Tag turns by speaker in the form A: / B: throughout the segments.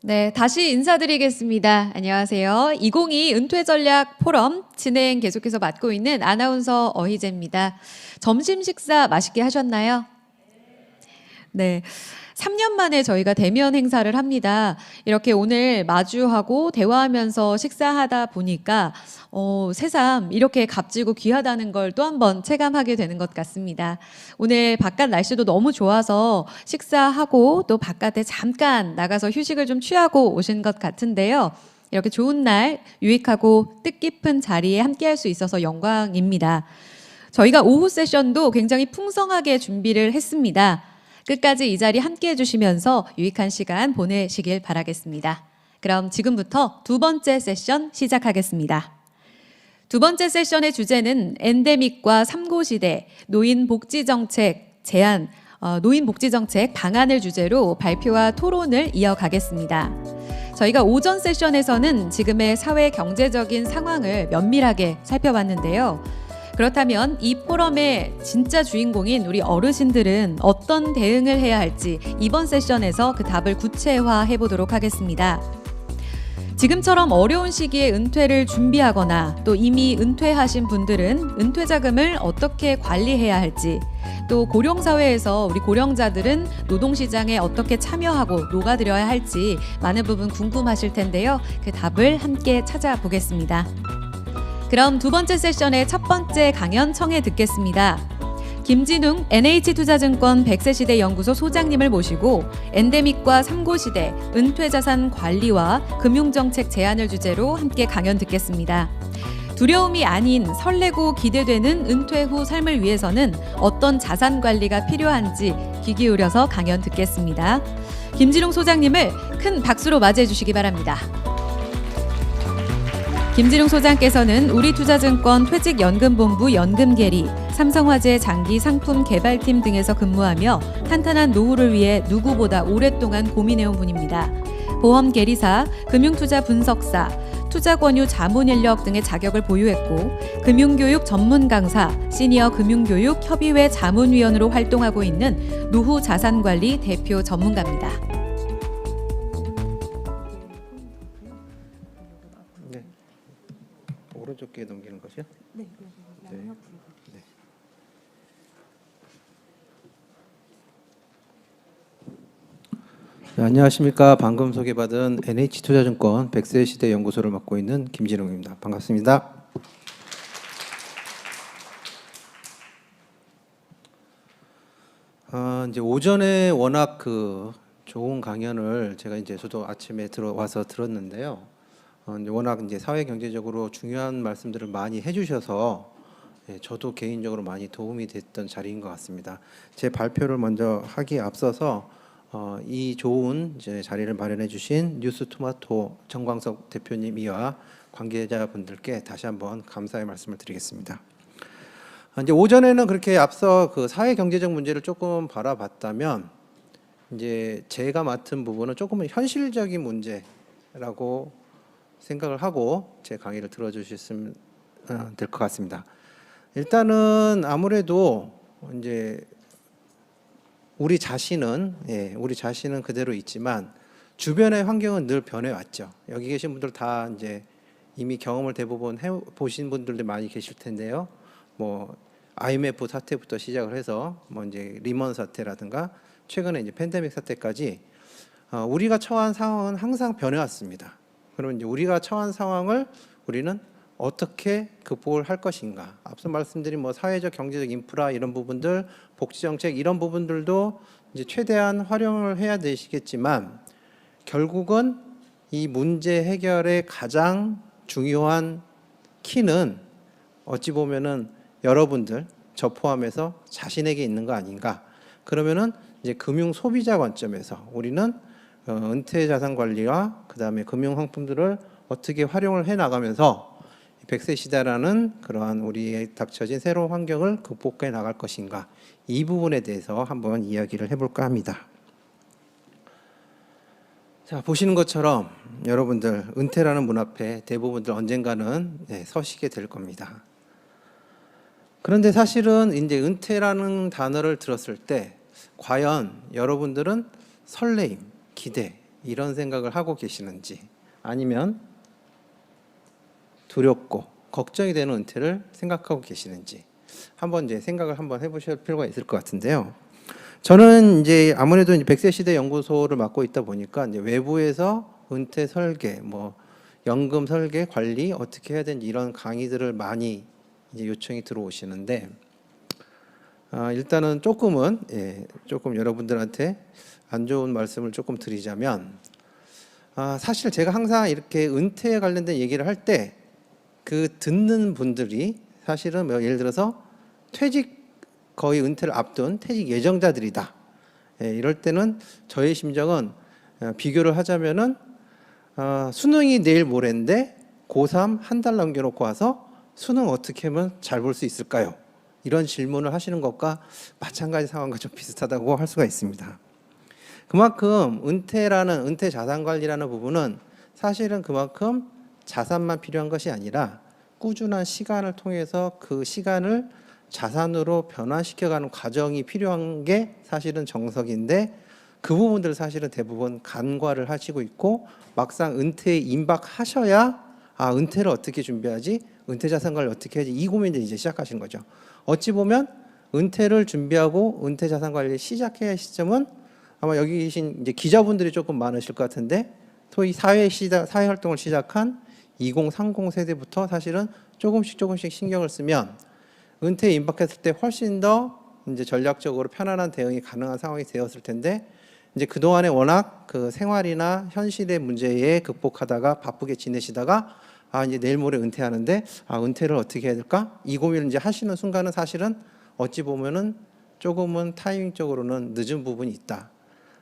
A: 네, 다시 인사드리겠습니다. 안녕하세요. 2022 은퇴 전략 포럼 진행 계속해서 맡고 있는 아나운서 어희재입니다. 점심 식사 맛있게 하셨나요? 네. 3년 만에 저희가 대면 행사를 합니다. 이렇게 오늘 마주하고 대화하면서 식사하다 보니까 새삼 이렇게 값지고 귀하다는 걸 또 한 번 체감하게 되는 것 같습니다. 오늘 바깥 날씨도 너무 좋아서 식사하고 또 바깥에 잠깐 나가서 휴식을 좀 취하고 오신 것 같은데요. 이렇게 좋은 날 유익하고 뜻깊은 자리에 함께할 수 있어서 영광입니다. 저희가 오후 세션도 굉장히 풍성하게 준비를 했습니다. 끝까지 이 자리 함께 해주시면서 유익한 시간 보내시길 바라겠습니다. 그럼 지금부터 두 번째 세션 시작하겠습니다. 두 번째 세션의 주제는 엔데믹과 3고 시대 노인복지정책 방안을 주제로 발표와 토론을 이어가겠습니다. 저희가 오전 세션에서는 지금의 사회 경제적인 상황을 면밀하게 살펴봤는데요. 그렇다면 이 포럼의 진짜 주인공인 우리 어르신들은 어떤 대응을 해야 할지 이번 세션에서 그 답을 구체화해 보도록 하겠습니다. 지금처럼 어려운 시기에 은퇴를 준비하거나 또 이미 은퇴하신 분들은 은퇴 자금을 어떻게 관리해야 할지, 또 고령사회에서 우리 고령자들은 노동시장에 어떻게 참여하고 녹아들어야 할지 많은 부분 궁금하실 텐데요. 그 답을 함께 찾아보겠습니다. 그럼 두 번째 세션의 첫 번째 강연 청해 듣겠습니다. 김진웅 NH투자증권 100세 시대 연구소 소장님을 모시고 엔데믹과 3고 시대 은퇴자산 관리와 금융정책 제안을 주제로 함께 강연 듣겠습니다. 두려움이 아닌 설레고 기대되는 은퇴 후 삶을 위해서는 어떤 자산 관리가 필요한지 귀 기울여서 강연 듣겠습니다. 김진웅 소장님을 큰 박수로 맞이해 주시기 바랍니다. 김진웅 소장께서는 우리투자증권 퇴직연금본부 연금계리, 삼성화재 장기 상품 개발팀 등에서 근무하며 탄탄한 노후를 위해 누구보다 오랫동안 고민해온 분입니다. 보험계리사, 금융투자 분석사, 투자권유 자문인력 등의 자격을 보유했고 금융교육 전문 강사, 시니어 금융교육 협의회 자문위원으로 활동하고 있는 노후자산관리 대표 전문가입니다.
B: 오른쪽에 넘기는 것이요? 네. 네. 네, 안녕하십니까. 방금 소개받은 NH투자증권 100세 시대 연구소를 맡고 있는 김진웅입니다. 반갑습니다. 이제 오전에 워낙 좋은 강연을 제가 이제 저도 아침에 들어와서 들었는데요. 워낙 이제 사회 경제적으로 중요한 말씀들을 많이 해주셔서 저도 개인적으로 많이 도움이 됐던 자리인 것 같습니다. 제 발표를 먼저 하기에 앞서서 이 좋은 이제 자리를 마련해주신 뉴스토마토 정광석 대표님이와 관계자분들께 다시 한번 감사의 말씀을 드리겠습니다. 이제 오전에는 그렇게 앞서 그 사회 경제적 문제를 조금 바라봤다면 이제 제가 맡은 부분은 조금은 현실적인 문제라고 생각을 하고 제 강의를 들어주셨으면 될 것 같습니다. 일단은 아무래도 이제 우리 자신은 그대로 있지만 주변의 환경은 늘 변해왔죠. 여기 계신 분들 다 이제 이미 경험을 대부분 해보신 분들도 많이 계실 텐데요. 뭐 IMF 사태부터 시작을 해서 뭐 이제 리먼 사태라든가 최근에 이제 팬데믹 사태까지 우리가 처한 상황은 항상 변해왔습니다. 그러면 이제 우리가 처한 상황을 우리는 어떻게 극복을 할 것인가? 앞서 말씀드린 뭐 사회적, 경제적 인프라 이런 부분들, 복지 정책 이런 부분들도 이제 최대한 활용을 해야 되시겠지만 결국은 이 문제 해결의 가장 중요한 키는 어찌 보면은 여러분들 저 포함해서 자신에게 있는 거 아닌가? 그러면은 이제 금융 소비자 관점에서 우리는 은퇴 자산 관리와 그다음에 금융 상품들을 어떻게 활용을 해 나가면서 100세 시대라는 그러한 우리의 닥쳐진 새로운 환경을 극복해 나갈 것인가, 이 부분에 대해서 한번 이야기를 해볼까 합니다. 자, 보시는 것처럼 여러분들 은퇴라는 문 앞에 대부분들 언젠가는 서시게 될 겁니다. 그런데 사실은 이제 은퇴라는 단어를 들었을 때 과연 여러분들은 설레임, 기대 이런 생각을 하고 계시는지, 아니면 두렵고 걱정이 되는 은퇴를 생각하고 계시는지 한번 이제 생각을 한번 해보실 필요가 있을 것 같은데요. 저는 이제 아무래도 이제 100세 시대 연구소를 맡고 있다 보니까 이제 외부에서 은퇴 설계, 뭐 연금 설계, 관리 어떻게 해야 되는지 이런 강의들을 많이 이제 요청이 들어오시는데, 일단은 조금 여러분들한테 안 좋은 말씀을 조금 드리자면, 사실 제가 항상 이렇게 은퇴에 관련된 얘기를 할 때 그 듣는 분들이 사실은 뭐 예를 들어서 퇴직, 거의 은퇴를 앞둔 퇴직 예정자들이다. 이럴 때는 저의 심정은 비교를 하자면은 수능이 내일 모레인데 고3 한 달 남겨놓고 와서 수능 어떻게 하면 잘 볼 수 있을까요? 이런 질문을 하시는 것과 마찬가지 상황과 좀 비슷하다고 할 수가 있습니다. 그만큼 은퇴 자산 관리라는 부분은 사실은 그만큼 자산만 필요한 것이 아니라 꾸준한 시간을 통해서 그 시간을 자산으로 변화시켜가는 과정이 필요한 게 사실은 정석인데, 그 부분들을 사실은 대부분 간과를 하시고 있고, 막상 은퇴에 임박하셔야 은퇴를 어떻게 준비하지? 은퇴 자산 관리를 어떻게 하지? 이 고민을 이제 시작하시는 거죠. 어찌 보면 은퇴를 준비하고 은퇴 자산 관리를 시작해야 할 시점은 아마 여기 계신 이제 기자분들이 조금 많으실 것 같은데, 소위 사회 활동을 시작한 2030 세대부터 사실은 조금씩 신경을 쓰면 은퇴에 임박했을 때 훨씬 더 이제 전략적으로 편안한 대응이 가능한 상황이 되었을 텐데, 이제 그동안에 워낙 그 생활이나 현실의 문제에 극복하다가 바쁘게 지내시다가 이제 내일 모레 은퇴하는데 은퇴를 어떻게 해야 될까? 이 고민을 이제 하시는 순간은 사실은 어찌 보면은 조금은 타이밍적으로는 늦은 부분이 있다.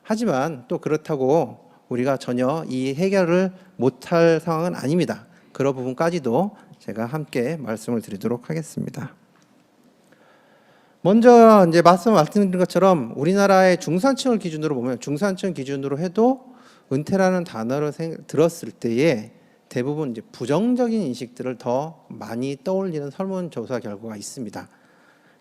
B: 하지만 또 그렇다고 우리가 전혀 이 해결을 못할 상황은 아닙니다. 그런 부분까지도 제가 함께 말씀을 드리도록 하겠습니다. 먼저 이제 말씀드린 것처럼 우리나라의 중산층을 기준으로 보면, 중산층 기준으로 해도 은퇴라는 단어를 들었을 때에 대부분 이제 부정적인 인식들을 더 많이 떠올리는 설문조사 결과가 있습니다.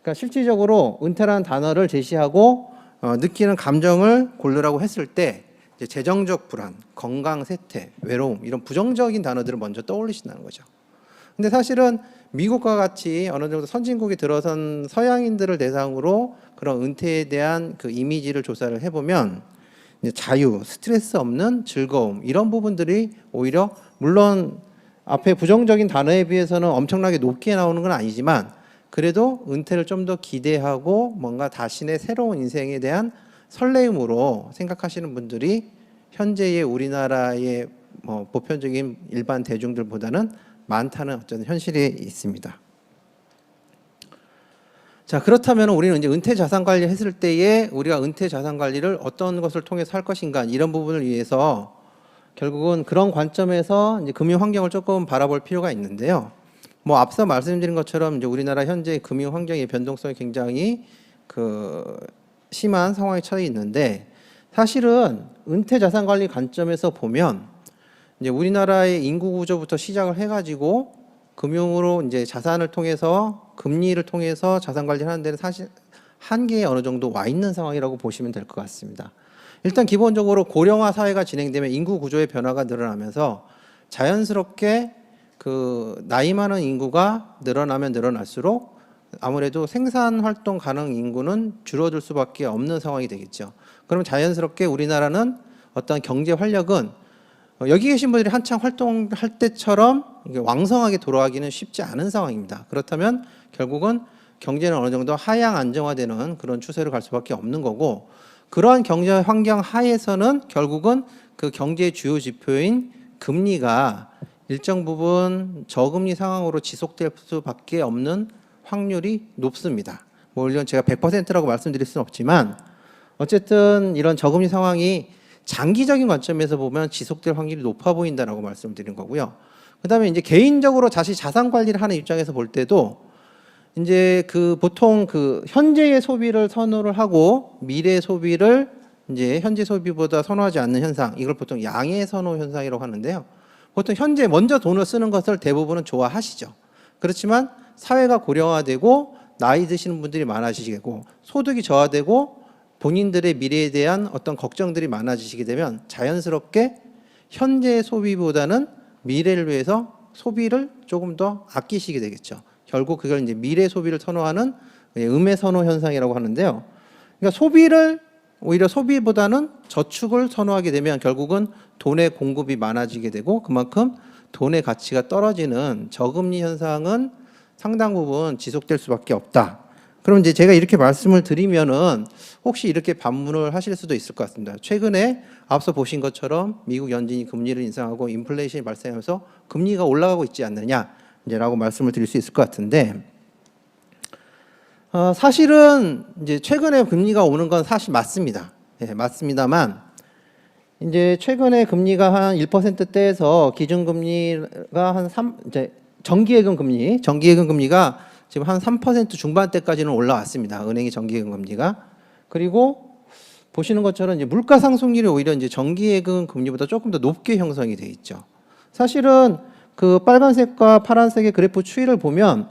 B: 그러니까 실질적으로 은퇴라는 단어를 제시하고 느끼는 감정을 고르라고 했을 때 이제 재정적 불안, 건강 쇠퇴, 외로움, 이런 부정적인 단어들을 먼저 떠올리신다는 거죠. 근데 사실은 미국과 같이 어느 정도 선진국에 들어선 서양인들을 대상으로 그런 은퇴에 대한 그 이미지를 조사를 해보면 이제 자유, 스트레스 없는 즐거움, 이런 부분들이 오히려, 물론 앞에 부정적인 단어에 비해서는 엄청나게 높게 나오는 건 아니지만 그래도 은퇴를 좀 더 기대하고 뭔가 자신의 새로운 인생에 대한 설레임으로 생각하시는 분들이 현재의 우리나라의 보편적인 일반 대중들보다는 많다는 어떤 현실이 있습니다. 자, 그렇다면 우리는 이제 은퇴 자산 관리 했을 때에 우리가 은퇴 자산 관리를 어떤 것을 통해서 할 것인가, 이런 부분을 위해서 결국은 그런 관점에서 이제 금융 환경을 조금 바라볼 필요가 있는데요. 앞서 말씀드린 것처럼 이제 우리나라 현재 금융 환경의 변동성이 굉장히 심한 상황에 처해 있는데, 사실은 은퇴 자산 관리 관점에서 보면 이제 우리나라의 인구 구조부터 시작을 해가지고 금융으로 이제 자산을 통해서, 금리를 통해서 자산 관리를 하는 데는 사실 한계에 어느 정도 와 있는 상황이라고 보시면 될 것 같습니다. 일단 기본적으로 고령화 사회가 진행되면 인구 구조의 변화가 늘어나면서 자연스럽게 그 나이 많은 인구가 늘어나면 늘어날수록 아무래도 생산 활동 가능 인구는 줄어들 수밖에 없는 상황이 되겠죠. 그럼 자연스럽게 우리나라는 어떤 경제 활력은 여기 계신 분들이 한창 활동할 때처럼 왕성하게 돌아가기는 쉽지 않은 상황입니다. 그렇다면 결국은 경제는 어느 정도 하향 안정화되는 그런 추세로 갈 수밖에 없는 거고, 그러한 경제 환경 하에서는 결국은 그 경제의 주요 지표인 금리가 일정 부분 저금리 상황으로 지속될 수밖에 없는 확률이 높습니다. 물론 제가 100%라고 말씀드릴 수는 없지만 어쨌든 이런 저금리 상황이 장기적인 관점에서 보면 지속될 확률이 높아 보인다라고 말씀드린 거고요. 그다음에 이제 개인적으로 자신 자산 관리를 하는 입장에서 볼 때도 이제 보통 현재의 소비를 선호를 하고 미래 소비를 이제 현재 소비보다 선호하지 않는 현상, 이걸 보통 양의 선호 현상이라고 하는데요. 보통 현재 먼저 돈을 쓰는 것을 대부분은 좋아하시죠. 그렇지만 사회가 고령화되고 나이 드시는 분들이 많아지시고 소득이 저하되고 본인들의 미래에 대한 어떤 걱정들이 많아지시게 되면 자연스럽게 현재 소비보다는 미래를 위해서 소비를 조금 더 아끼시게 되겠죠. 결국 그걸 이제 미래 소비를 선호하는 음의 선호 현상이라고 하는데요. 그러니까 소비를 오히려 소비보다는 저축을 선호하게 되면 결국은 돈의 공급이 많아지게 되고 그만큼 돈의 가치가 떨어지는 저금리 현상은 상당 부분 지속될 수밖에 없다. 그럼 이제 제가 이렇게 말씀을 드리면은 혹시 이렇게 반문을 하실 수도 있을 것 같습니다. 최근에 앞서 보신 것처럼 미국 연준이 금리를 인상하고 인플레이션이 발생하면서 금리가 올라가고 있지 않느냐라고 말씀을 드릴 수 있을 것 같은데 사실은 이제 최근에 금리가 오는 건 사실 맞습니다. 예, 맞습니다만 이제 최근에 금리가 한 1%대에서 기준금리가 한 3, 이제 정기예금 금리가 지금 한 3% 중반대까지는 올라왔습니다. 은행의 정기예금 금리가. 그리고 보시는 것처럼 이제 물가 상승률이 오히려 이제 정기예금 금리보다 조금 더 높게 형성이 돼 있죠. 사실은 그 빨간색과 파란색의 그래프 추이를 보면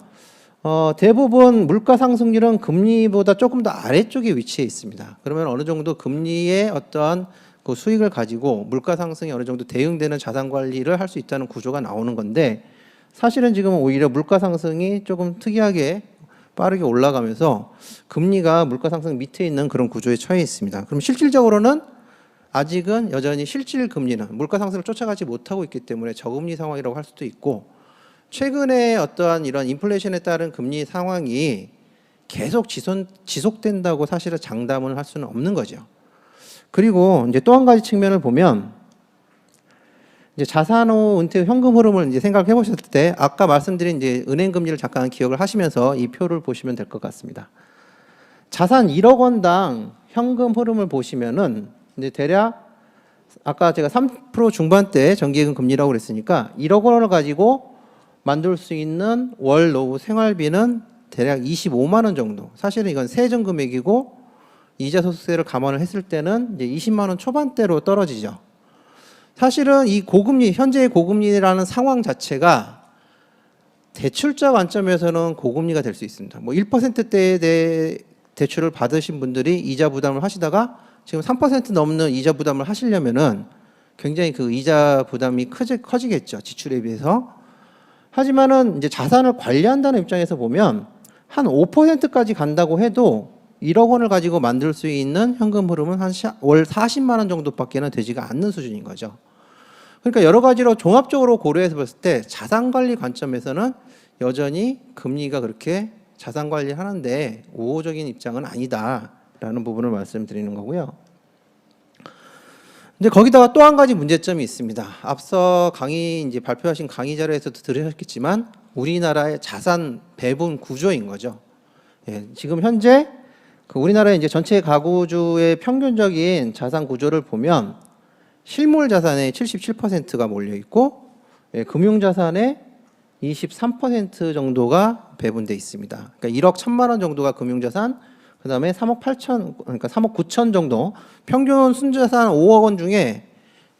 B: 대부분 물가 상승률은 금리보다 조금 더 아래쪽에 위치해 있습니다. 그러면 어느 정도 금리의 어떠한 그 수익을 가지고 물가 상승에 어느 정도 대응되는 자산 관리를 할 수 있다는 구조가 나오는 건데 사실은 지금 오히려 물가 상승이 조금 특이하게 빠르게 올라가면서 금리가 물가 상승 밑에 있는 그런 구조에 처해 있습니다. 그럼 실질적으로는 아직은 여전히 실질 금리는 물가 상승을 쫓아가지 못하고 있기 때문에 저금리 상황이라고 할 수도 있고 최근에 어떠한 이런 인플레이션에 따른 금리 상황이 계속 지속된다고 사실은 장담을 할 수는 없는 거죠. 그리고 이제 또 한 가지 측면을 보면 이제 자산 후 은퇴 후 현금 흐름을 이제 생각해 보셨을 때 아까 말씀드린 이제 은행 금리를 잠깐 기억을 하시면서 이 표를 보시면 될 것 같습니다. 자산 1억 원당 현금 흐름을 보시면은 이제 대략 아까 제가 3% 중반대 정기예금 금리라고 그랬으니까 1억 원을 가지고 만들 수 있는 월 노후 생활비는 대략 25만 원 정도. 사실은 이건 세전 금액이고 이자 소득세를 감안을 했을 때는 이제 20만 원 초반대로 떨어지죠. 사실은 이 고금리, 현재의 고금리라는 상황 자체가 대출자 관점에서는 고금리가 될 수 있습니다. 뭐 1%대의 대출을 받으신 분들이 이자 부담을 하시다가 지금 3% 넘는 이자 부담을 하시려면은 굉장히 그 이자 부담이 커지겠죠. 지출에 비해서. 하지만은 이제 자산을 관리한다는 입장에서 보면 한 5%까지 간다고 해도 1억 원을 가지고 만들 수 있는 현금 흐름은 한 월 40만 원 정도밖에는 되지가 않는 수준인 거죠. 그러니까 여러 가지로 종합적으로 고려해서 봤을 때 자산 관리 관점에서는 여전히 금리가 그렇게 자산 관리하는데 우호적인 입장은 아니다라는 부분을 말씀드리는 거고요. 근데 거기다가 또 한 가지 문제점이 있습니다. 앞서 이제 발표하신 강의 자료에서도 들으셨겠지만 우리나라의 자산 배분 구조인 거죠. 예, 지금 현재 그 우리나라의 이제 전체 가구주의 평균적인 자산 구조를 보면 실물 자산의 77%가 몰려 있고 예, 금융 자산의 23% 정도가 배분돼 있습니다. 그러니까 1억 1천만 원 정도가 금융 자산, 그다음에 3억 8천, 그러니까 3억 9천 정도, 평균 순자산 5억 원 중에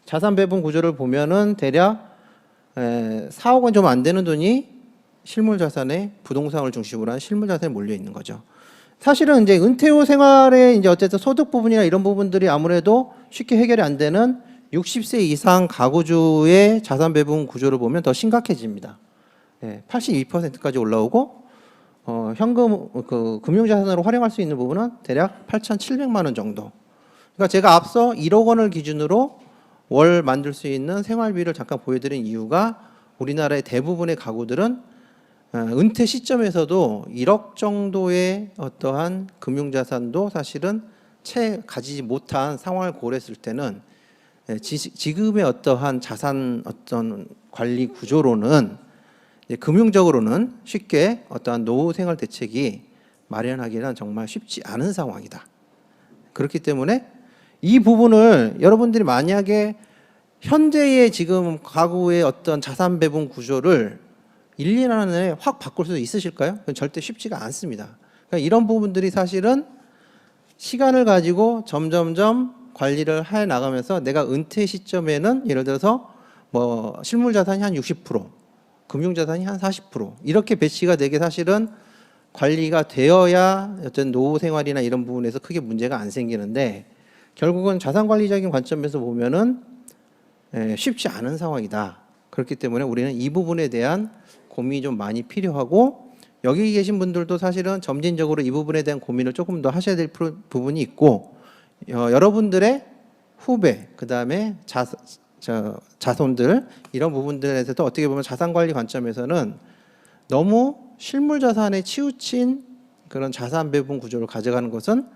B: 자산 배분 구조를 보면은 대략 4억 원 좀 안 되는 돈이 실물 자산에 부동산을 중심으로 한 실물 자산에 몰려 있는 거죠. 사실은 이제 은퇴 후 생활에 이제 어쨌든 소득 부분이나 이런 부분들이 아무래도 쉽게 해결이 안 되는 60세 이상 가구주의 자산 배분 구조를 보면 더 심각해집니다. 82%까지 올라오고 현금 그 금융자산으로 활용할 수 있는 부분은 대략 8,700만 원 정도. 그러니까 제가 앞서 1억 원을 기준으로 월 만들 수 있는 생활비를 잠깐 보여드린 이유가 우리나라의 대부분의 가구들은 은퇴 시점에서도 1억 정도의 어떠한 금융자산도 사실은 채 가지지 못한 상황을 고려했을 때는 지금의 어떠한 자산 어떤 관리 구조로는 금융적으로는 쉽게 어떠한 노후 생활 대책이 마련하기는 정말 쉽지 않은 상황이다. 그렇기 때문에 이 부분을 여러분들이 만약에 현재의 지금 가구의 어떤 자산 배분 구조를 1, 2년 안에 확 바꿀 수 있으실까요? 그건 절대 쉽지가 않습니다. 그러니까 이런 부분들이 사실은 시간을 가지고 점점점 관리를 해 나가면서 내가 은퇴 시점에는 예를 들어서 뭐 실물 자산이 한 60%, 금융 자산이 한 40% 이렇게 배치가 되게 사실은 관리가 되어야 어떤 노후 생활이나 이런 부분에서 크게 문제가 안 생기는데 결국은 자산관리적인 관점에서 보면은 쉽지 않은 상황이다. 그렇기 때문에 우리는 이 부분에 대한 고민이 좀 많이 필요하고 여기 계신 분들도 사실은 점진적으로 이 부분에 대한 고민을 조금 더 하셔야 될 부분이 있고 여러분들의 후배 그다음에 자손들 이런 부분들에서도 어떻게 보면 자산관리 관점에서는 너무 실물 자산에 치우친 그런 자산 배분 구조를 가져가는 것은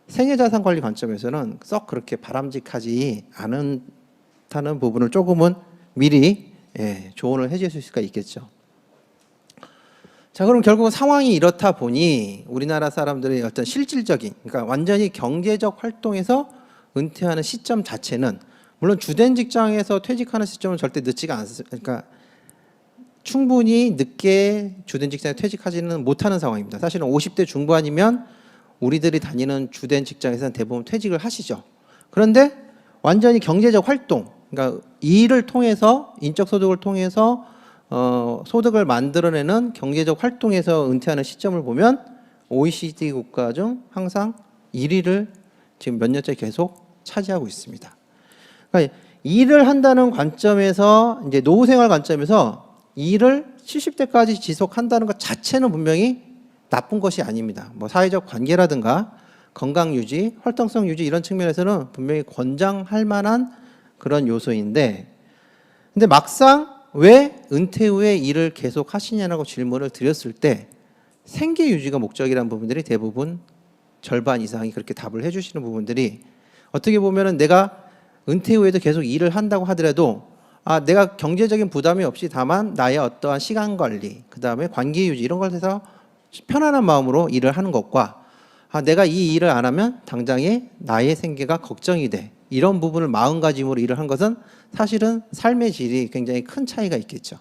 B: 생애자산관리 관점에서는 썩 그렇게 바람직하지 않다는 부분을 조금은 미리 조언을 해주실 수가 있겠죠. 자, 그럼 결국은 상황이 이렇다 보니 우리나라 사람들의 어떤 실질적인, 그러니까 완전히 경제적 활동에서 은퇴하는 시점 자체는 물론 주된 직장에서 퇴직하는 시점은 절대 늦지가 않습니다. 그러니까 충분히 늦게 주된 직장에 퇴직하지는 못하는 상황입니다. 사실은 50대 중반이면 우리들이 다니는 주된 직장에서는 대부분 퇴직을 하시죠. 그런데 완전히 경제적 활동, 그러니까 일을 통해서 인적 소득을 통해서 소득을 만들어내는 경제적 활동에서 은퇴하는 시점을 보면 OECD 국가 중 항상 1위를 지금 몇 년째 계속 차지하고 있습니다. 그러니까 일을 한다는 관점에서 이제 노후 생활 관점에서 일을 70대까지 지속한다는 것 자체는 분명히 나쁜 것이 아닙니다. 뭐 사회적 관계라든가 건강 유지, 활동성 유지 이런 측면에서는 분명히 권장할 만한 그런 요소인데, 근데 막상 왜 은퇴 후에 일을 계속 하시냐라고 질문을 드렸을 때 생계 유지가 목적이라는 부분들이 대부분 절반 이상이 그렇게 답을 해주시는 부분들이 어떻게 보면은 내가 은퇴 후에도 계속 일을 한다고 하더라도 내가 경제적인 부담이 없이 다만 나의 어떠한 시간 관리, 그 다음에 관계 유지 이런 것에서 편안한 마음으로 일을 하는 것과 내가 이 일을 안 하면 당장에 나의 생계가 걱정이 돼. 이런 부분을 마음가짐으로 일을 한 것은 사실은 삶의 질이 굉장히 큰 차이가 있겠죠.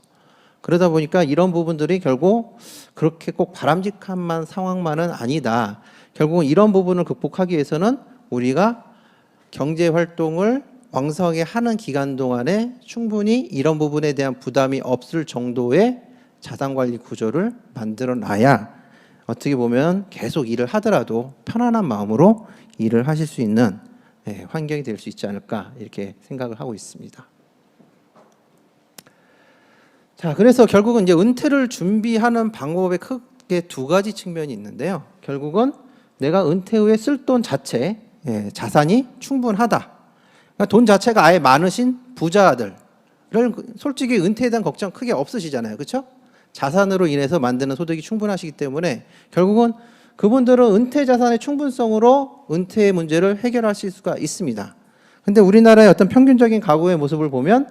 B: 그러다 보니까 이런 부분들이 결국 그렇게 꼭 바람직한 상황만은 아니다. 결국은 이런 부분을 극복하기 위해서는 우리가 경제 활동을 왕성하게 하는 기간 동안에 충분히 이런 부분에 대한 부담이 없을 정도의 자산관리 구조를 만들어 놔야 어떻게 보면 계속 일을 하더라도 편안한 마음으로 일을 하실 수 있는 환경이 될 수 있지 않을까 이렇게 생각을 하고 있습니다. 자, 그래서 결국은 이제 은퇴를 준비하는 방법에 크게 두 가지 측면이 있는데요. 결국은 내가 은퇴 후에 쓸 돈 자체, 자산이 충분하다. 그러니까 돈 자체가 아예 많으신 부자들은 솔직히 은퇴에 대한 걱정 크게 없으시잖아요. 그렇죠? 자산으로 인해서 만드는 소득이 충분하시기 때문에 결국은 그분들은 은퇴 자산의 충분성으로 은퇴의 문제를 해결하실 수가 있습니다. 근데 우리나라의 어떤 평균적인 가구의 모습을 보면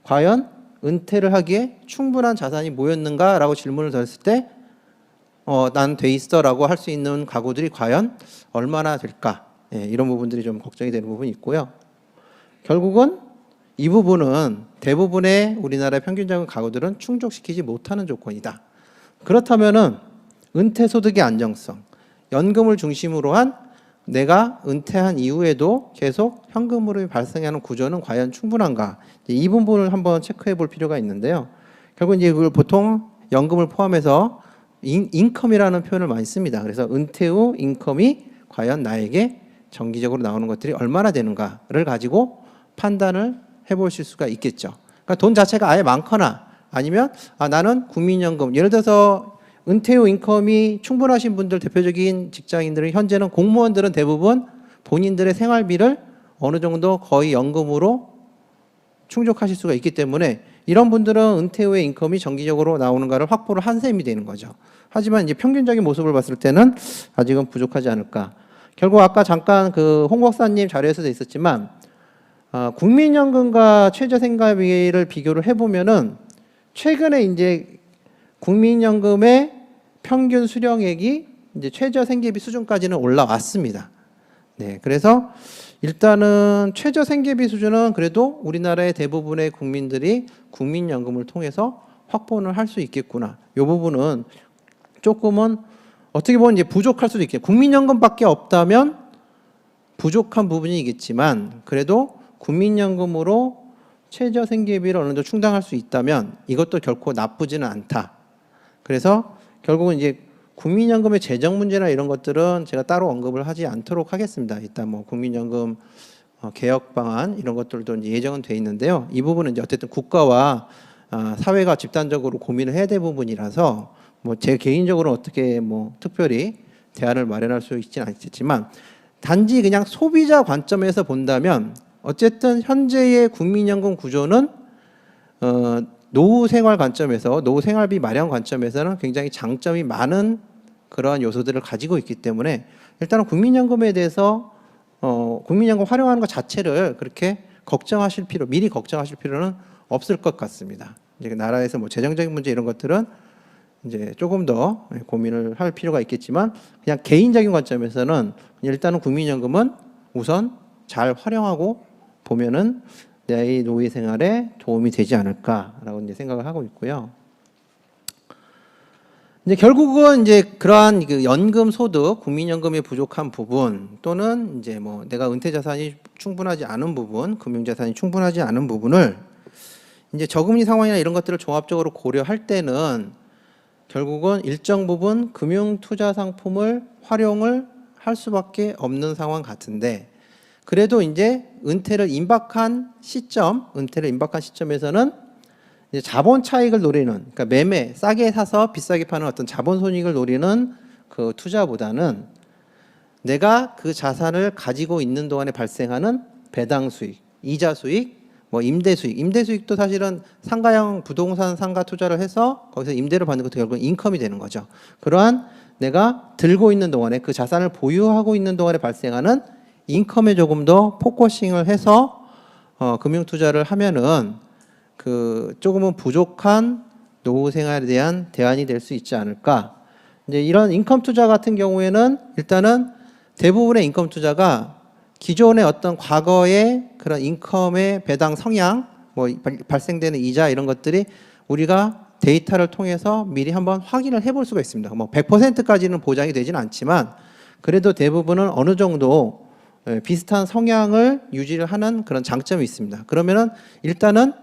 B: 과연 은퇴를 하기에 충분한 자산이 모였는가라고 질문을 드렸을 때 난 돼 있어라고 할 수 있는 가구들이 과연 얼마나 될까? 이런 부분들이 좀 걱정이 되는 부분이 있고요. 결국은 이 부분은 대부분의 우리나라의 평균적인 가구들은 충족시키지 못하는 조건이다. 그렇다면은 은퇴 소득의 안정성, 연금을 중심으로 한 내가 은퇴한 이후에도 계속 현금으로 발생하는 구조는 과연 충분한가? 이 부분을 한번 체크해 볼 필요가 있는데요. 결국 이제 그걸 보통 연금을 포함해서 인컴이라는 표현을 많이 씁니다. 그래서 은퇴 후 인컴이 과연 나에게 정기적으로 나오는 것들이 얼마나 되는가를 가지고 판단을 해보실 수가 있겠죠. 그러니까 돈 자체가 아예 많거나 아니면 나는 국민연금, 예를 들어서 은퇴 후 인컴이 충분하신 분들, 대표적인 직장인들은 현재는 공무원들은 대부분 본인들의 생활비를 어느 정도 거의 연금으로 충족하실 수가 있기 때문에 이런 분들은 은퇴 후에 인컴이 정기적으로 나오는가를 확보를 한 셈이 되는 거죠. 하지만 이제 평균적인 모습을 봤을 때는 아직은 부족하지 않을까. 결국 아까 잠깐 홍 박사님 자료에서도 있었지만 국민연금과 최저생활비를 비교를 해보면은 최근에 이제 국민연금의 평균 수령액이 이제 최저생계비 수준까지는 올라왔습니다. 네, 그래서 일단은 최저생계비 수준은 그래도 우리나라의 대부분의 국민들이 국민연금을 통해서 확보를 할 수 있겠구나. 이 부분은 조금은 어떻게 보면 이제 부족할 수도 있겠죠. 국민연금밖에 없다면 부족한 부분이겠지만 그래도 국민연금으로 최저생계비를 어느 정도 충당할 수 있다면 이것도 결코 나쁘지는 않다. 그래서 결국은 이제 국민연금의 재정 문제나 이런 것들은 제가 따로 언급을 하지 않도록 하겠습니다. 일단 뭐 국민연금 개혁 방안 이런 것들도 이제 예정은 돼 있는데요. 이 부분은 이제 어쨌든 국가와 사회가 집단적으로 고민을 해야 될 부분이라서 뭐 제 개인적으로 어떻게 뭐 특별히 대안을 마련할 수 있지는 않겠지만, 단지 그냥 소비자 관점에서 본다면 어쨌든 현재의 국민연금 구조는 노후 생활 관점에서, 노후 생활비 마련 관점에서는 굉장히 장점이 많은 그러한 요소들을 가지고 있기 때문에 일단은 국민연금에 대해서 국민연금 활용하는 것 자체를 그렇게 미리 걱정하실 필요는 없을 것 같습니다. 이제 나라에서 뭐 재정적인 문제 이런 것들은 이제 조금 더 고민을 할 필요가 있겠지만, 그냥 개인적인 관점에서는 일단은 국민연금은 우선 잘 활용하고 보면은 내 노후 생활에 도움이 되지 않을까라고 이제 생각을 하고 있고요. 이제 결국은 이제 그러한 그 연금 소득, 국민연금의 부족한 부분, 또는 이제 뭐 내가 은퇴 자산이 충분하지 않은 부분, 금융 자산이 충분하지 않은 부분을 이제 저금리 상황이나 이런 것들을 종합적으로 고려할 때는 결국은 일정 부분 금융 투자 상품을 활용을 할 수밖에 없는 상황 같은데, 그래도 이제 은퇴를 임박한 시점에서는 이제 자본 차익을 노리는, 그러니까 매매, 싸게 사서 비싸게 파는 어떤 자본 손익을 노리는 그 투자보다는 내가 그 자산을 가지고 있는 동안에 발생하는 배당 수익, 이자 수익, 뭐 임대 수익도 사실은 상가형 부동산 상가 투자를 해서 거기서 임대를 받는 것도 결국은 인컴이 되는 거죠. 그러한 내가 들고 있는 동안에, 그 자산을 보유하고 있는 동안에 발생하는 인컴에 조금 더 포커싱을 해서 금융 투자를 하면은 그 조금은 부족한 노후 생활에 대한 대안이 될 수 있지 않을까. 이제 이런 인컴 투자 같은 경우에는 일단은 대부분의 인컴 투자가 기존의 어떤 과거의 그런 인컴의 배당 성향, 뭐 발생되는 이자 이런 것들이 우리가 데이터를 통해서 미리 한번 확인을 해볼 수가 있습니다. 뭐 100%까지는 보장이 되지는 않지만 그래도 대부분은 어느 정도 비슷한 성향을 유지를 하는 그런 장점이 있습니다. 그러면은 일단은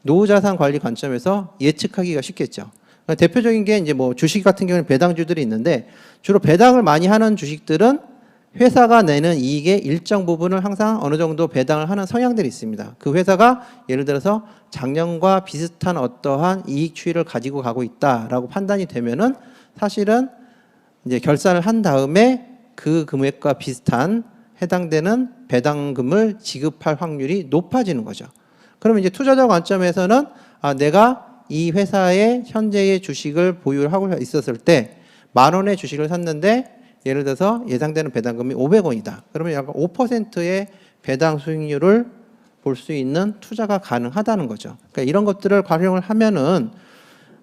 B: 노후자산 관리 관점에서 예측하기가 쉽겠죠. 대표적인 게 이제 뭐 주식 같은 경우는 배당주들이 있는데, 주로 배당을 많이 하는 주식들은 회사가 내는 이익의 일정 부분을 항상 어느 정도 배당을 하는 성향들이 있습니다. 그 회사가 예를 들어서 작년과 비슷한 어떠한 이익 추이를 가지고 가고 있다라고 판단이 되면은 사실은 이제 결산을 한 다음에 그 금액과 비슷한 해당되는 배당금을 지급할 확률이 높아지는 거죠. 그러면 이제 투자자 관점에서는 내가 이 회사의 현재의 주식을 보유하고 있었을 때 10,000원의 주식을 샀는데 예를 들어서 예상되는 배당금이 500원이다. 그러면 약간 5%의 배당 수익률을 볼 수 있는 투자가 가능하다는 거죠. 그러니까 이런 것들을 활용을 하면은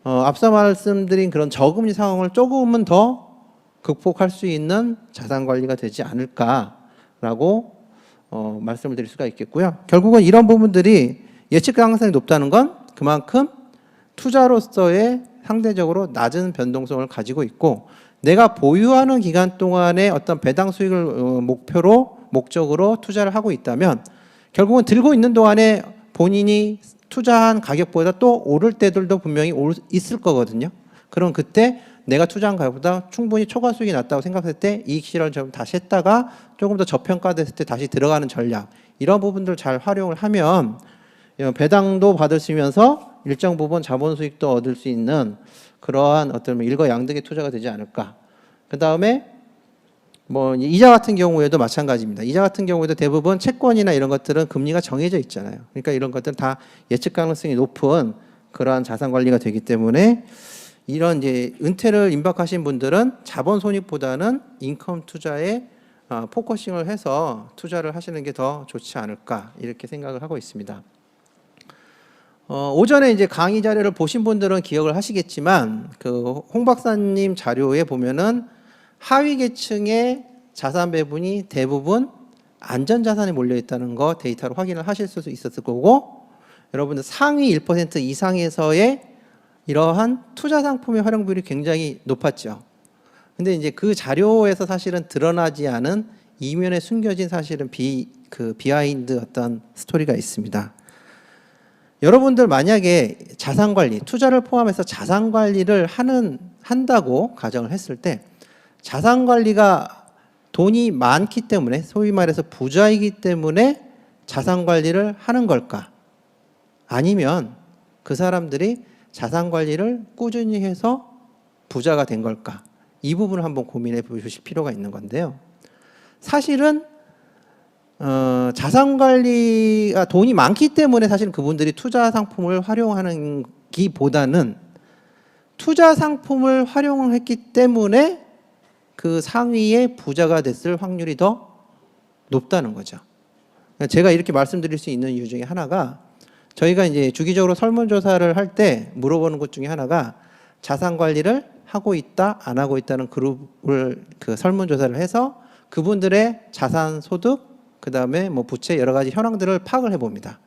B: 앞서 말씀드린 그런 저금리 상황을 조금은 더 극복할 수 있는 자산 관리가 되지 않을까라고 말씀을 드릴 수가 있겠고요. 결국은 이런 부분들이 예측 가능성이 높다는 건 그만큼 투자로서의 상대적으로 낮은 변동성을 가지고 있고, 내가 보유하는 기간 동안에 어떤 배당 수익을 목적으로 투자를 하고 있다면 결국은 들고 있는 동안에 본인이 투자한 가격보다 또 오를 때들도 분명히 있을 거거든요. 그럼 그때 내가 투자한 가격보다 충분히 초과 수익이 났다고 생각했을 때 이익 실현을 좀 다시 했다가 조금 더 저평가됐을 때 다시 들어가는 전략, 이런 부분들을 잘 활용을 하면 배당도 받으시면서 일정 부분 자본 수익도 얻을 수 있는 그러한 어떤 일거양득의 투자가 되지 않을까. 그 다음에 뭐 이자 같은 경우에도 마찬가지입니다. 이자 같은 경우에도 대부분 채권이나 이런 것들은 금리가 정해져 있잖아요. 그러니까 이런 것들은 다 예측 가능성이 높은 그러한 자산 관리가 되기 때문에 이런 이제 은퇴를 임박하신 분들은 자본 손익보다는 인컴 투자에 포커싱을 해서 투자를 하시는 게 더 좋지 않을까, 이렇게 생각을 하고 있습니다. 오전에 이제 강의 자료를 보신 분들은 기억을 하시겠지만 그 홍 박사님 자료에 보면은 하위 계층의 자산 배분이 대부분 안전 자산에 몰려 있다는 거 데이터로 확인을 하실 수 있었을 거고, 여러분들 상위 1% 이상에서의 이러한 투자 상품의 활용 비율이 굉장히 높았죠. 근데 이제 그 자료에서 사실은 드러나지 않은 이면에 숨겨진 사실은 비하인드 어떤 스토리가 있습니다. 여러분들 만약에 자산 관리, 투자를 포함해서 자산 관리를 한다고 가정을 했을 때 자산 관리가 돈이 많기 때문에 소위 말해서 부자이기 때문에 자산 관리를 하는 걸까? 아니면 그 사람들이 자산 관리를 꾸준히 해서 부자가 된 걸까? 이 부분을 한번 고민해 보실 필요가 있는 건데요. 사실은 자산 관리가 돈이 많기 때문에 사실 그분들이 투자 상품을 활용하는 기보다는 투자 상품을 활용했기 때문에 그 상위의 부자가 됐을 확률이 더 높다는 거죠. 제가 이렇게 말씀드릴 수 있는 이유 중에 하나가 저희가 이제 주기적으로 설문조사를 할 때 물어보는 것 중에 하나가 자산 관리를 하고 있다, 안 하고 있다는 그룹을 그 설문조사를 해서 그분들의 자산 소득, 그 다음에 뭐 부채 여러 가지 현황들을 파악을 해봅니다.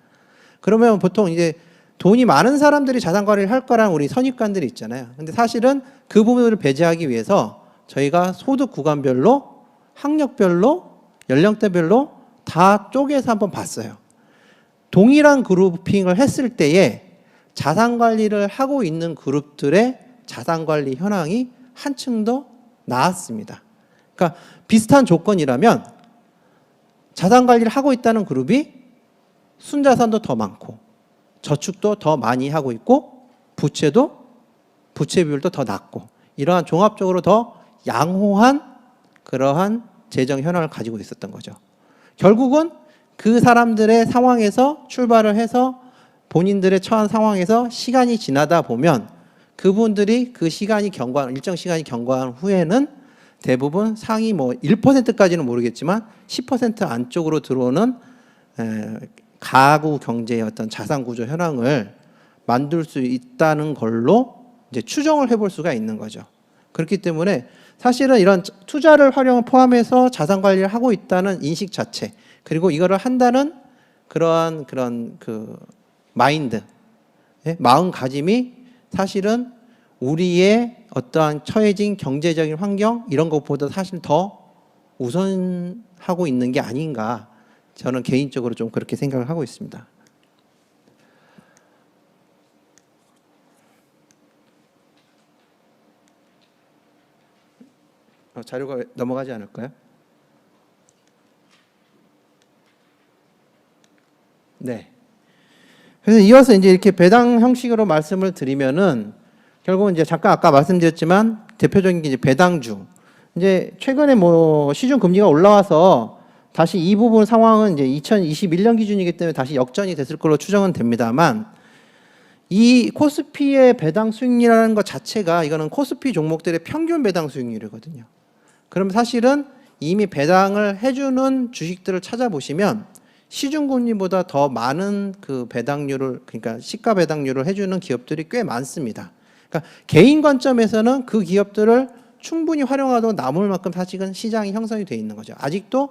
B: 그러면 보통 이제 돈이 많은 사람들이 자산 관리를 할 거라는 우리 선입관들이 있잖아요. 근데 사실은 그 부분을 배제하기 위해서 저희가 소득 구간별로, 학력별로, 연령대별로 다 쪼개서 한번 봤어요. 동일한 그룹핑을 했을 때에 자산 관리를 하고 있는 그룹들의 자산 관리 현황이 한층 더 나았습니다. 그러니까 비슷한 조건이라면 자산 관리를 하고 있다는 그룹이 순자산도 더 많고 저축도 더 많이 하고 있고 부채 비율도 더 낮고 이러한 종합적으로 더 양호한 그러한 재정 현황을 가지고 있었던 거죠. 결국은 그 사람들의 상황에서 출발을 해서 본인들의 처한 상황에서 시간이 지나다 보면 그분들이 그 시간이 일정 시간이 경과한 후에는 대부분 상위 뭐 1%까지는 모르겠지만 10% 안쪽으로 들어오는 가구 경제의 어떤 자산 구조 현황을 만들 수 있다는 걸로 이제 추정을 해볼 수가 있는 거죠. 그렇기 때문에 사실은 이런 투자를 포함해서 자산 관리를 하고 있다는 인식 자체, 그리고 이거를 한다는 그런 그 마인드, 마음가짐이 사실은 우리의 어떠한 처해진 경제적인 환경 이런 것보다 사실 더 우선하고 있는 게 아닌가, 저는 개인적으로 좀 그렇게 생각을 하고 있습니다. 자료가 넘어가지 않을까요? 네. 그래서 이어서 이제 이렇게 배당 형식으로 말씀을 드리면은 결국은 이제 잠깐 아까 말씀드렸지만 대표적인 게 이제 배당주. 이제 최근에 뭐 시중 금리가 올라와서 다시 이 부분 상황은 이제 2021년 기준이기 때문에 다시 역전이 됐을 걸로 추정은 됩니다만, 이 코스피의 배당 수익률이라는 것 자체가 이거는 코스피 종목들의 평균 배당 수익률이거든요. 그럼 사실은 이미 배당을 해주는 주식들을 찾아보시면 시중금리보다 더 많은 그 배당률을, 그러니까 시가 배당률을 해주는 기업들이 꽤 많습니다. 그러니까 개인 관점에서는 그 기업들을 충분히 활용하도 남을 만큼 사실은 시장이 형성이 되어 있는 거죠. 아직도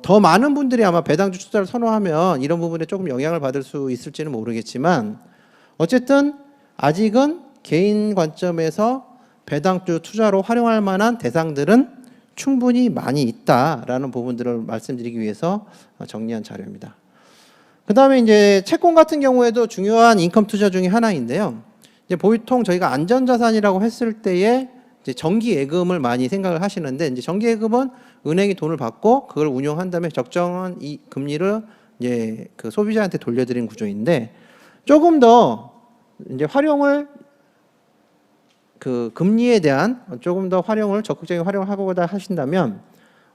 B: 더 많은 분들이 아마 배당주 투자를 선호하면 이런 부분에 조금 영향을 받을 수 있을지는 모르겠지만, 어쨌든 아직은 개인 관점에서 배당주 투자로 활용할 만한 대상들은 충분히 많이 있다라는 부분들을 말씀드리기 위해서 정리한 자료입니다. 그 다음에 이제 채권 같은 경우에도 중요한 인컴 투자 중에 하나인데요. 이제 보통 저희가 안전자산이라고 했을 때에 이제 정기예금을 많이 생각을 하시는데, 이제 정기예금은 은행이 돈을 받고 그걸 운용한 다음에 적정한 이 금리를 이제 그 소비자한테 돌려드리는 구조인데, 조금 더 이제 활용을 그 금리에 대한 조금 더 활용을 적극적인 활용을 하고자 하신다면,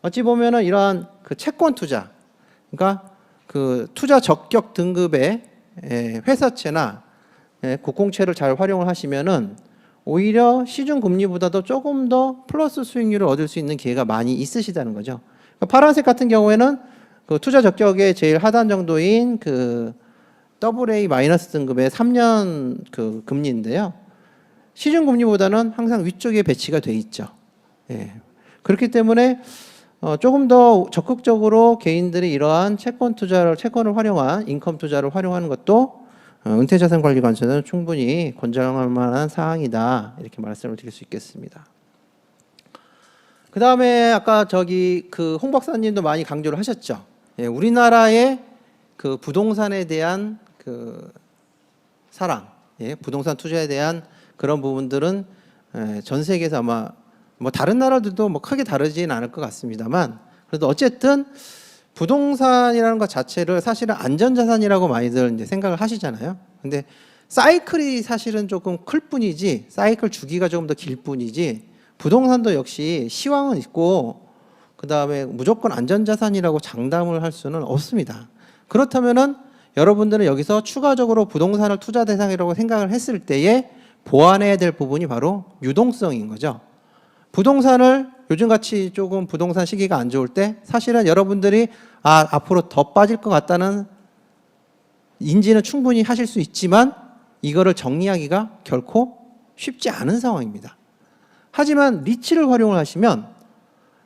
B: 어찌 보면은 이러한 그 채권 투자, 그러니까 그 투자 적격 등급의 회사채나 국공채를 잘 활용을 하시면은 오히려 시중 금리보다도 조금 더 플러스 수익률을 얻을 수 있는 기회가 많이 있으시다는 거죠. 그러니까 파란색 같은 경우에는 그 투자 적격의 제일 하단 정도인 그 AA- 등급의 3년 그 금리인데요. 시중 금리보다는 항상 위쪽에 배치가 돼 있죠. 예. 그렇기 때문에 조금 더 적극적으로 개인들이 이러한 채권을 활용한 인컴 투자를 활용하는 것도 은퇴자산 관리 관점에서는 충분히 권장할 만한 사항이다, 이렇게 말씀을 드릴 수 있겠습니다. 그 다음에 아까 그 홍 박사님도 많이 강조를 하셨죠. 예, 우리나라의 그 부동산에 대한 그 사랑, 부동산 투자에 대한 그런 부분들은 전 세계에서 아마 뭐 다른 나라들도 뭐 크게 다르지는 않을 것 같습니다만 그래도 어쨌든 부동산이라는 것 자체를 사실은 안전자산이라고 많이들 이제 생각을 하시잖아요. 근데 사이클이 사실은 조금 클 뿐이지 사이클 주기가 조금 더 길 뿐이지 부동산도 역시 시황은 있고 그다음에 무조건 안전자산이라고 장담을 할 수는 없습니다. 그렇다면은 여러분들은 여기서 추가적으로 부동산을 투자 대상이라고 생각을 했을 때에 보완해야 될 부분이 바로 유동성인 거죠. 부동산을 요즘같이 조금 부동산 시기가 안 좋을 때 사실은 여러분들이 앞으로 더 빠질 것 같다는 인지는 충분히 하실 수 있지만 이거를 정리하기가 결코 쉽지 않은 상황입니다. 하지만 리츠를 활용을 하시면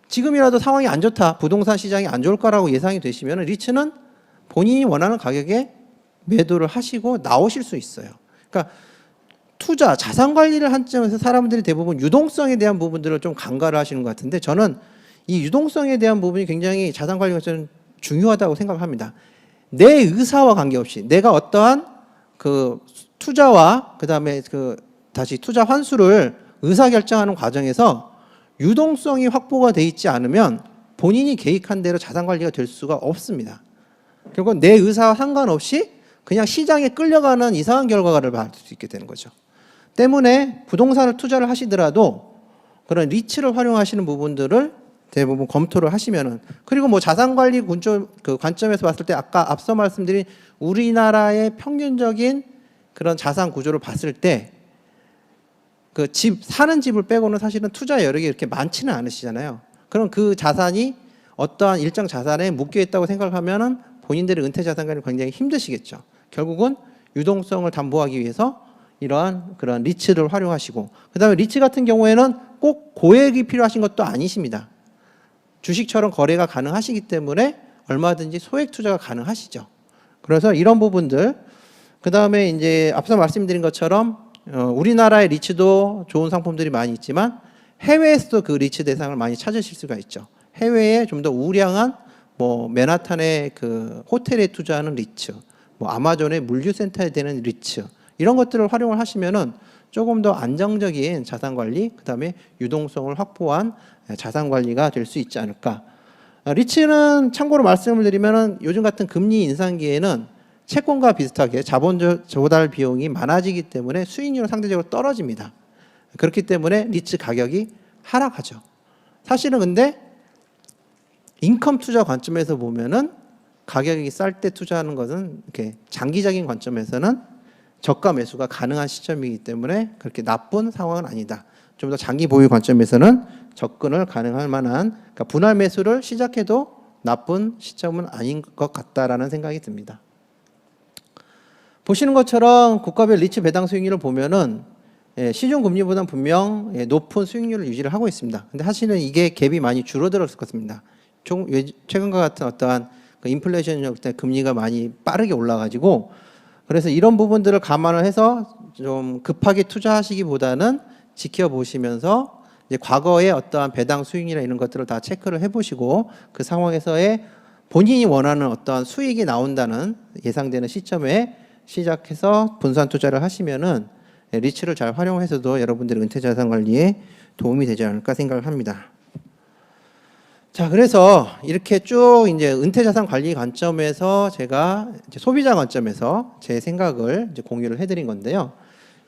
B: 지금이라도 상황이 안 좋다, 부동산 시장이 안 좋을 거라고 예상이 되시면 리츠는 본인이 원하는 가격에 매도를 하시고 나오실 수 있어요. 그러니까 투자, 자산 관리를 한 점에서 사람들이 대부분 유동성에 대한 부분들을 좀 간과를 하시는 것 같은데 저는 이 유동성에 대한 부분이 굉장히 자산 관리가 좀 중요하다고 생각합니다. 내 의사와 관계없이 내가 어떠한 그 투자와 그다음에 그 다시 투자 환수를 의사결정하는 과정에서 유동성이 확보가 돼 있지 않으면 본인이 계획한 대로 자산 관리가 될 수가 없습니다. 결국 내 의사와 상관없이 그냥 시장에 끌려가는 이상한 결과를 받을 수 있게 되는 거죠. 때문에 부동산을 투자를 하시더라도 그런 리츠를 활용하시는 부분들을 대부분 검토를 하시면은 그리고 뭐 자산 관리 관점에서 봤을 때 아까 앞서 말씀드린 우리나라의 평균적인 그런 자산 구조를 봤을 때 그 사는 집을 빼고는 사실은 투자 여력이 이렇게 많지는 않으시잖아요. 그럼 그 자산이 어떠한 일정 자산에 묶여 있다고 생각하면은 본인들의 은퇴 자산 관리 굉장히 힘드시겠죠. 결국은 유동성을 담보하기 위해서 이러한 그런 리츠를 활용하시고 그다음에 리츠 같은 경우에는 꼭 고액이 필요하신 것도 아니십니다. 주식처럼 거래가 가능하시기 때문에 얼마든지 소액 투자가 가능하시죠. 그래서 이런 부분들 그다음에 이제 앞서 말씀드린 것처럼 우리나라의 리츠도 좋은 상품들이 많이 있지만 해외에서도 그 리츠 대상을 많이 찾으실 수가 있죠. 해외에 좀 더 우량한 뭐 맨하탄의 그 호텔에 투자하는 리츠, 뭐 아마존의 물류센터에 되는 리츠 이런 것들을 활용을 하시면은 조금 더 안정적인 자산 관리, 그다음에 유동성을 확보한 자산 관리가 될 수 있지 않을까. 리츠는 참고로 말씀을 드리면은 요즘 같은 금리 인상기에는 채권과 비슷하게 자본 조달 비용이 많아지기 때문에 수익률은 상대적으로 떨어집니다. 그렇기 때문에 리츠 가격이 하락하죠. 사실은 근데 인컴 투자 관점에서 보면은 가격이 쌀 때 투자하는 것은 이렇게 장기적인 관점에서는 저가 매수가 가능한 시점이기 때문에 그렇게 나쁜 상황은 아니다. 좀 더 장기 보유 관점에서는 접근을 가능할 만한 그러니까 분할 매수를 시작해도 나쁜 시점은 아닌 것 같다라는 생각이 듭니다. 보시는 것처럼 국가별 리츠 배당 수익률을 보면은 시중 금리보다는 분명 높은 수익률을 유지를 하고 있습니다. 근데 사실은 이게 갭이 많이 줄어들었을 것입니다. 최근과 같은 어떠한 그 인플레이션 때 금리가 많이 빠르게 올라가지고 그래서 이런 부분들을 감안을 해서 좀 급하게 투자하시기보다는 지켜보시면서 이제 과거의 어떠한 배당 수익이나 이런 것들을 다 체크를 해보시고 그 상황에서의 본인이 원하는 어떠한 수익이 나온다는 예상되는 시점에 시작해서 분산 투자를 하시면은 리츠를 잘 활용해서도 여러분들의 은퇴 자산 관리에 도움이 되지 않을까 생각을 합니다. 자, 그래서 이렇게 쭉 이제 은퇴 자산 관리 관점에서 제가 이제 소비자 관점에서 제 생각을 이제 공유를 해드린 건데요.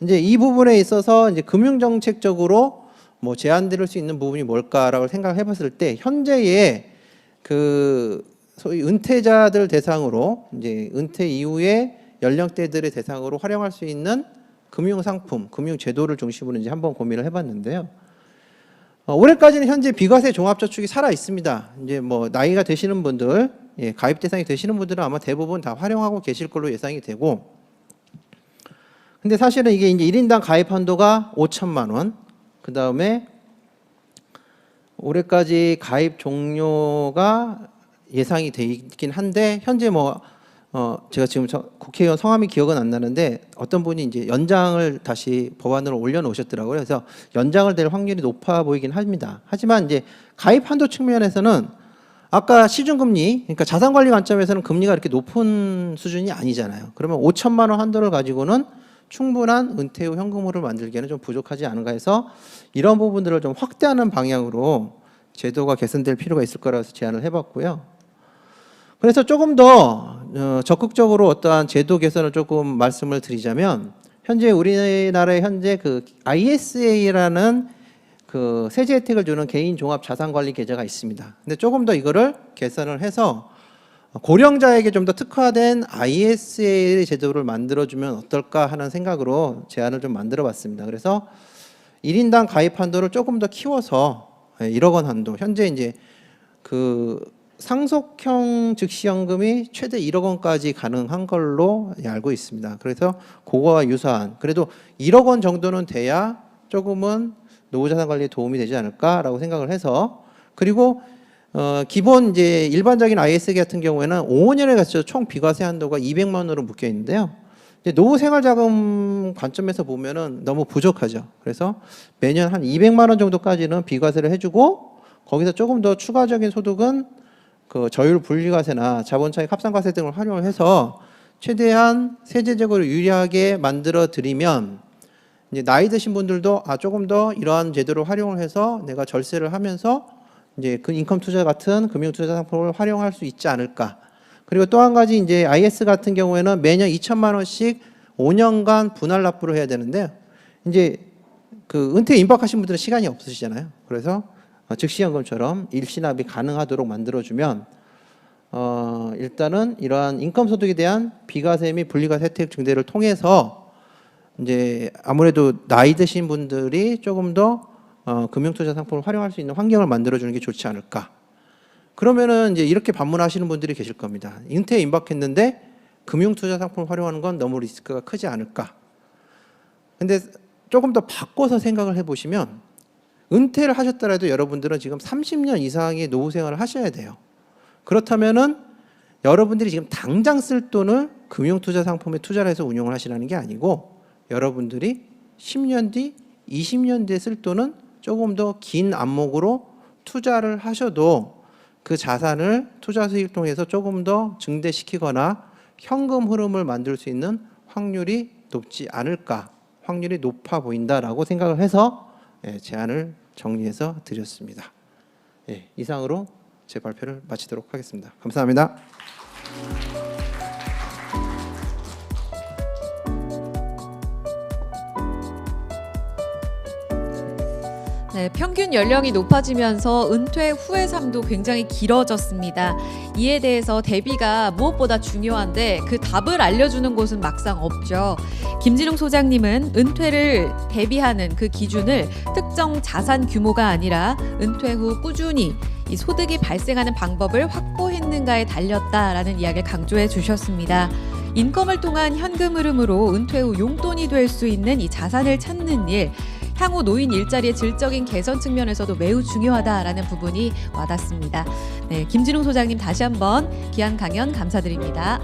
B: 이제 이 부분에 있어서 이제 금융 정책적으로 뭐 제한될 수 있는 부분이 뭘까라고 생각을 해봤을 때 현재의 그 소위 은퇴자들 대상으로 이제 은퇴 이후에 연령대들의 대상으로 활용할 수 있는 금융 상품, 금융 제도를 중심으로 이제 한번 고민을 해봤는데요. 올해까지는 현재 비과세 종합저축이 살아 있습니다. 이제 뭐 나이가 되시는 분들, 가입 대상이 되시는 분들은 아마 대부분 다 활용하고 계실 걸로 예상이 되고, 근데 사실은 이게 이제 1인당 가입 한도가 5천만 원, 그 다음에 올해까지 가입 종료가 예상이 돼 있긴 한데 현재 뭐 제가 지금 국회의원 성함이 기억은 안 나는데 어떤 분이 이제 연장을 다시 법안으로 올려놓으셨더라고요. 그래서 연장을 될 확률이 높아 보이긴 합니다. 하지만 이제 가입 한도 측면에서는 아까 시중금리, 그러니까 자산관리 관점에서는 금리가 이렇게 높은 수준이 아니잖아요. 그러면 5천만 원 한도를 가지고는 충분한 은퇴 후 현금으로 만들기에는 좀 부족하지 않은가 해서 이런 부분들을 좀 확대하는 방향으로 제도가 개선될 필요가 있을 거라서 제안을 해봤고요. 그래서 조금 더 적극적으로 어떠한 제도 개선을 조금 말씀을 드리자면 현재 우리나라에 현재 그 ISA라는 그 세제 혜택을 주는 개인 종합 자산 관리 계좌가 있습니다. 근데 조금 더 이거를 개선을 해서 고령자에게 좀 더 특화된 ISA 제도를 만들어주면 어떨까 하는 생각으로 제안을 좀 만들어봤습니다. 그래서 1인당 가입 한도를 조금 더 키워서 1억 원 한도, 현재 이제 그 상속형 즉시연금이 최대 1억 원까지 가능한 걸로 알고 있습니다. 그래서 그거와 유사한, 그래도 1억 원 정도는 돼야 조금은 노후자산 관리에 도움이 되지 않을까라고 생각을 해서, 그리고 기본 이제 일반적인 ISA 같은 경우에는 5년에 걸쳐 총 비과세 한도가 200만 원으로 묶여 있는데요. 이제 노후 생활자금 관점에서 보면은 너무 부족하죠. 그래서 매년 한 200만 원 정도까지는 비과세를 해주고, 거기서 조금 더 추가적인 소득은 그 저율 분리과세나 자본차익 합산과세 등을 활용을 해서 최대한 세제적으로 유리하게 만들어 드리면, 이제 나이 드신 분들도 조금 더 이러한 제도를 활용을 해서 내가 절세를 하면서 이제 그 인컴 투자 같은 금융 투자 상품을 활용할 수 있지 않을까. 그리고 또 한 가지 이제 IS 같은 경우에는 매년 2천만 원씩 5년간 분할 납부를 해야 되는데, 이제 그 은퇴 임박하신 분들은 시간이 없으시잖아요. 그래서 즉시연금처럼 일시납이 가능하도록 만들어주면 일단은 이러한 인컴 소득에 대한 비과세 및 분리과세 혜택 증대를 통해서 이제 아무래도 나이 드신 분들이 조금 더 금융투자 상품을 활용할 수 있는 환경을 만들어주는 게 좋지 않을까. 그러면은 이제 이렇게 반문하시는 분들이 계실 겁니다. 은퇴에 임박했는데 금융투자 상품을 활용하는 건 너무 리스크가 크지 않을까. 근데 조금 더 바꿔서 생각을 해보시면, 은퇴를 하셨더라도 여러분들은 지금 30년 이상의 노후 생활을 하셔야 돼요. 그렇다면은 여러분들이 지금 당장 쓸 돈을 금융투자 상품에 투자를 해서 운용을 하시라는 게 아니고, 여러분들이 10년 뒤, 20년 뒤에 쓸 돈은 조금 더 긴 안목으로 투자를 하셔도 그 자산을 투자 수익 통해서 조금 더 증대시키거나 현금 흐름을 만들 수 있는 확률이 높지 않을까, 확률이 높아 보인다라고 생각을 해서 제안을 정리해서 드렸습니다. 이상으로 제 발표를 마치도록 하겠습니다. 감사합니다.
A: 네, 평균 연령이 높아지면서 은퇴 후의 삶도 굉장히 길어졌습니다. 이에 대해서 대비가 무엇보다 중요한데 그 답을 알려주는 곳은 막상 없죠. 김진웅 소장님은 은퇴를 대비하는 그 기준을 특정 자산 규모가 아니라 은퇴 후 꾸준히 이 소득이 발생하는 방법을 확보했는가에 달렸다라는 이야기를 강조해 주셨습니다. 인컴을 통한 현금 흐름으로 은퇴 후 용돈이 될 수 있는 이 자산을 찾는 일, 향후 노인 일자리의 질적인 개선 측면에서도 매우 중요하다라는 부분이 와닿습니다. 네, 김진웅 소장님 다시 한번 귀한 강연 감사드립니다.